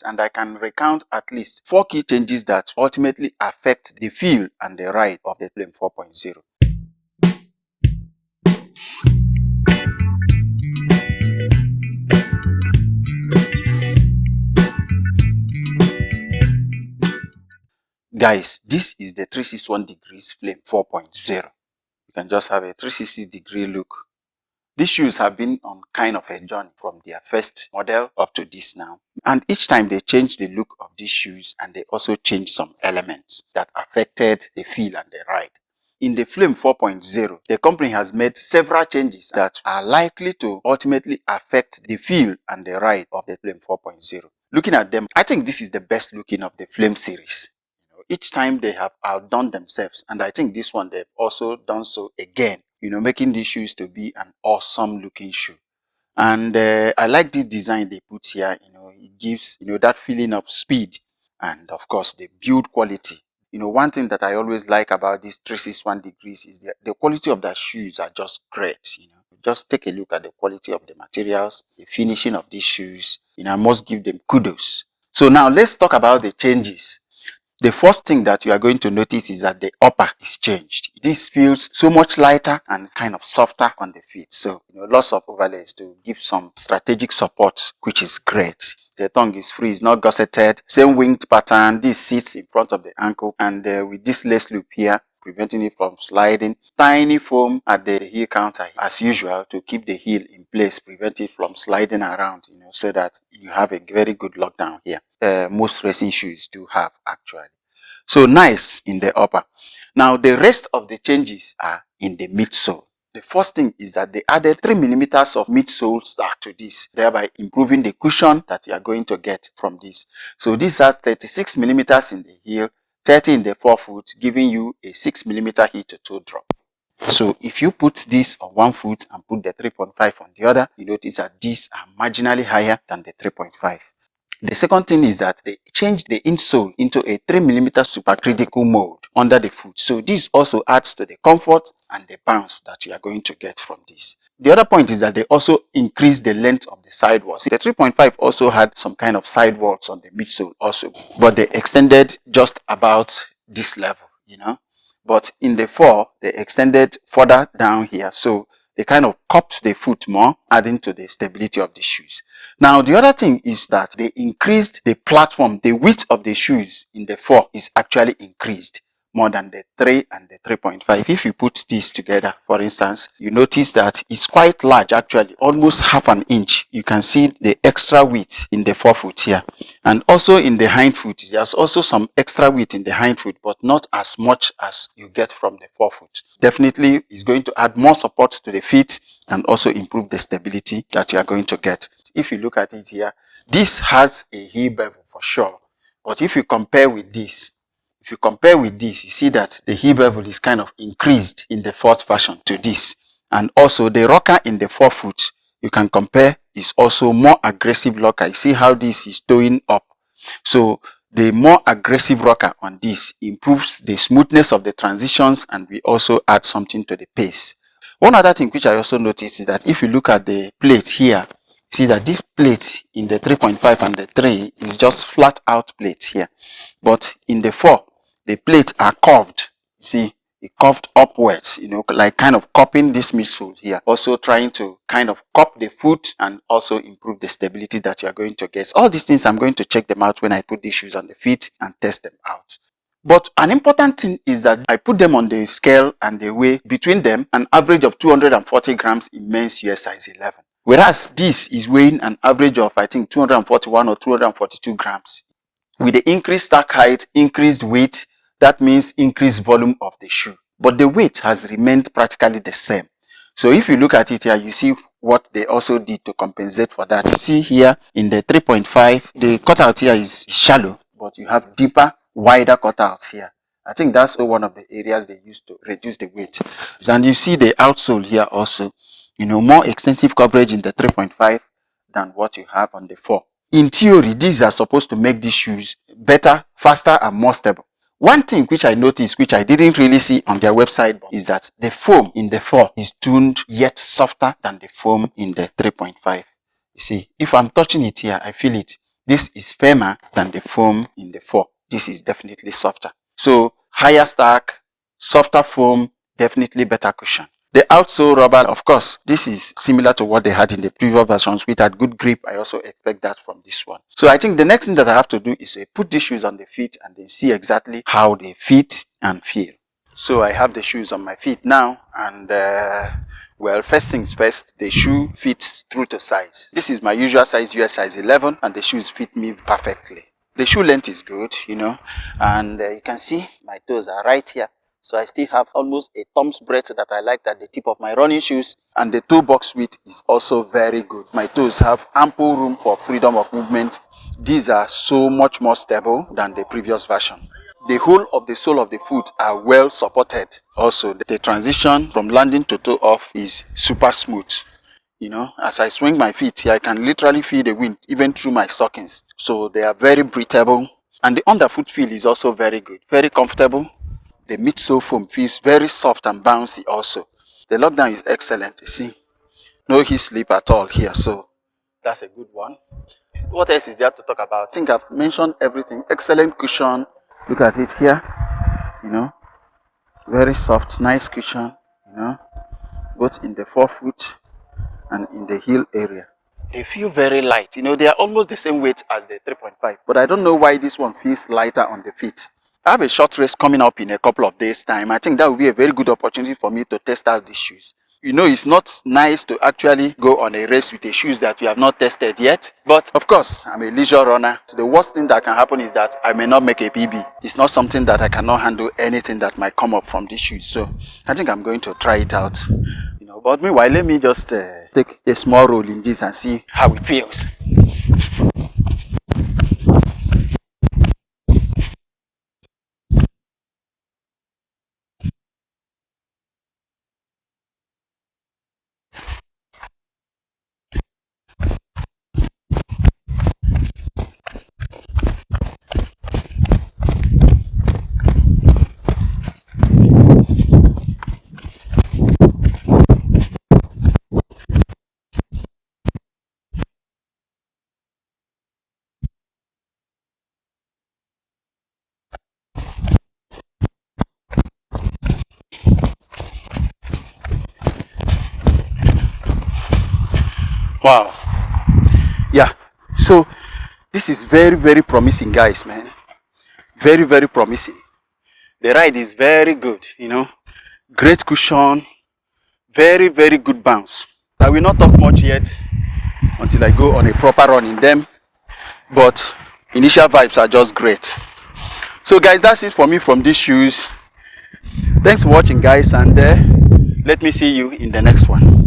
changes, and I can recount at least 4 key changes that ultimately affect the feel and the ride of the Flame 4.0. Guys, this is the 361 degrees Flame 4.0. You can just have a 360-degree look. These shoes have been on kind of a journey from their first model up to this now. And each time they changed the look of these shoes, and they also changed some elements that affected the feel and the ride. In the Flame 4.0, the company has made several changes that are likely to ultimately affect the feel and the ride of the Flame 4.0. Looking at them, I think this is the best looking of the Flame series. Each time they have outdone themselves, and I think this one they've also done so again, making these shoes to be an awesome looking shoe. And I like this design they put here. It gives that feeling of speed, and of course the build quality. One thing that I always like about this 361 degrees is the quality of the shoes are just great. Just take a look at the quality of the materials, the finishing of these shoes. I must give them kudos. So now let's talk about the changes. The first thing that you are going to notice is that the upper is changed. This feels so much lighter and kind of softer on the feet. So, lots of overlays to give some strategic support, which is great. The tongue is free, it's not gusseted. Same winged pattern. This sits in front of the ankle, and with this lace loop here, preventing it from sliding. Tiny foam at the heel counter as usual to keep the heel in place, prevent it from sliding around, so that you have a very good lockdown here. Most racing shoes do have actually. So nice in the upper. Now the rest of the changes are in the midsole. The first thing is that they added 3 millimeters of midsole stack to this, thereby improving the cushion that you are going to get from this. So this has 36 millimeters in the heel, 30 in the forefoot, giving you a 6 millimeter heel to toe drop. So if you put this on one foot and put the 3.5 on the other, you notice that these are marginally higher than the 3.5. The second thing is that they changed the insole into a 3 millimeter supercritical mold under the foot. So this also adds to the comfort and the bounce that you are going to get from this. The other point is that they also increased the length of the sidewalls. The 3.5 also had some kind of sidewalls on the midsole also, but they extended just about this level, But in the 4, they extended further down here. So they kind of cupped the foot more, adding to the stability of the shoes. Now, the other thing is that they increased the platform. The width of the shoes in the 4 is actually increased more than the 3 and the 3.5. If you put this together, for instance, you notice that it's quite large, actually, almost half an inch. You can see the extra width in the forefoot here. And also in the hind foot, there's also some extra width in the hind foot, but not as much as you get from the forefoot. Definitely is going to add more support to the feet and also improve the stability that you are going to get. If you look at it here, this has a heel bevel for sure. But if you compare with this, you see that the heel bevel is kind of increased in the 4th version to this. And also the rocker in the forefoot, you can compare, is also more aggressive rocker. You see how this is towing up. So the more aggressive rocker on this improves the smoothness of the transitions, and we also add something to the pace. One other thing which I also noticed is that if you look at the plate here, see that this plate in the 3.5 and the 3 is just flat out plate here. But in the 4, the plates are curved. See, it curved upwards, like kind of cupping this midsole here. Also trying to kind of cup the foot and also improve the stability that you are going to get. All these things, I'm going to check them out when I put these shoes on the feet and test them out. But an important thing is that I put them on the scale and they weigh between them an average of 240 grams in men's US size 11. Whereas this is weighing an average of, I think, 241 or 242 grams. With the increased stack height, increased weight, that means increased volume of the shoe. But the weight has remained practically the same. So if you look at it here, you see what they also did to compensate for that. You see here in the 3.5, the cutout here is shallow, but you have deeper, wider cutouts here. I think that's one of the areas they used to reduce the weight. And you see the outsole here also, more extensive coverage in the 3.5 than what you have on the 4. In theory, these are supposed to make these shoes better, faster, and more stable. One thing which I noticed, which I didn't really see on their website, is that the foam in the 4 is tuned yet softer than the foam in the 3.5. You see, if I'm touching it here, I feel it. This is firmer than the foam in the 4. This is definitely softer. So higher stack, softer foam, definitely better cushion. The outsole rubber, of course, this is similar to what they had in the previous versions, which had good grip. I also expect that from this one. So I think the next thing that I have to do is put these shoes on the feet and then see exactly how they fit and feel. So I have the shoes on my feet now, and well, first things first, the shoe fits through to size. This is my usual size, US size 11, and the shoes fit me perfectly. The shoe length is good, you know, and you can see my toes are right here. So I still have almost a thumb's breadth that I like at the tip of my running shoes, and the toe box width is also very good. My toes have ample room for freedom of movement. These are so much more stable than the previous version. The whole of the sole of the foot are well supported. Also, the transition from landing to toe off is super smooth. You know, as I swing my feet here, I can literally feel the wind even through my stockings. So they are very breathable. And the underfoot feel is also very good, very comfortable. The midsole foam feels very soft and bouncy also. The lockdown is excellent, you see. No heat slip at all here, so that's a good one. What else is there to talk about? I think I've mentioned everything. Excellent cushion. Look at it here, you know. Very soft, nice cushion, you know, both in the forefoot and in the heel area. They feel very light, you know, they are almost the same weight as the 3.5, but I don't know why this one feels lighter on the feet. I have a short race coming up in a couple of days' time. I think that will be a very good opportunity for me to test out these shoes. You know, it's not nice to actually go on a race with the shoes that you have not tested yet. But of course, I'm a leisure runner. So the worst thing that can happen is that I may not make a PB. It's not something that I cannot handle anything that might come up from these shoes. So I think I'm going to try it out. You know, but meanwhile, let me just take a small roll in this and see how it feels. Wow. Yeah. So this is very, very promising, guys, man. Very, very promising. The ride is very good, you know. Great cushion. Very, very good bounce. I will not talk much yet until I go on a proper run in them. But initial vibes are just great. So guys, that's it for me from these shoes. Thanks for watching, guys, and let me see you in the next one.